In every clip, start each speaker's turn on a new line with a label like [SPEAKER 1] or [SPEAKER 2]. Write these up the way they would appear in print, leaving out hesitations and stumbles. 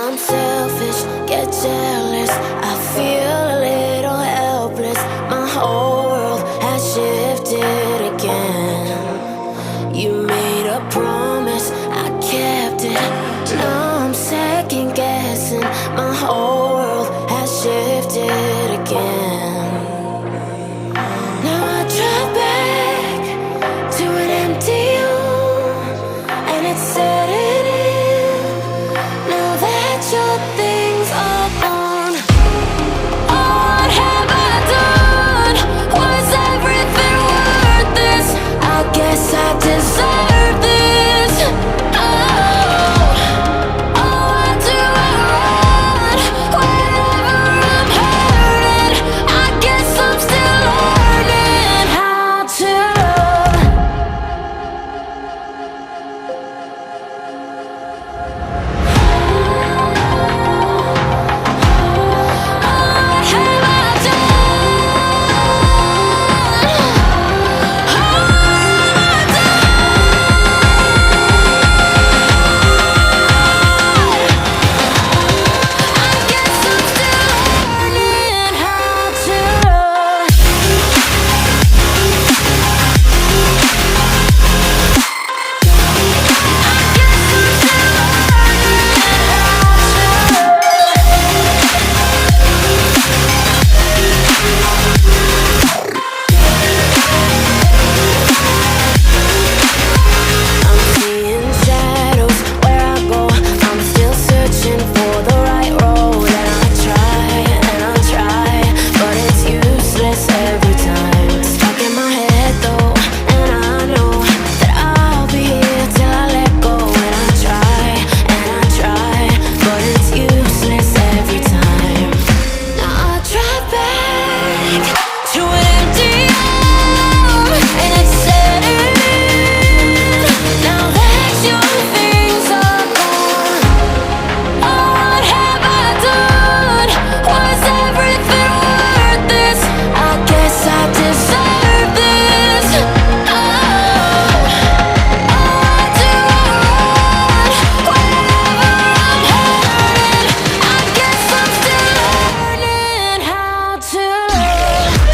[SPEAKER 1] I'm selfish, get jealous. I feel a little helpless. My whole world has shifted again. You made a promise, I kept it. Now I'm second guessing. My whole world has shifted again. Now I drive back to an empty home, and it's setting in. Now that your things are gone, what have I done? Was everything worth this? I guess I deserve this. Why do I run whenever I'm hurting? I guess I'm still learning how to love. What have I done? I guess I'm still learning how to love. I'm seeing shadows where I go. I'm still searching for the right road, and I try, but it's useless every time. Stuck in my head though, and I know that I'll be here till I let go. And I try, but it's useless every time. Now I drive back to an empty home, and it's setting in. Now that your things are gone, what have I done? Was everything worth this? I guess I deserve this. Why do I run whenever I'm hurting? I guess I'm still learning how to love.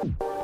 [SPEAKER 1] Bye.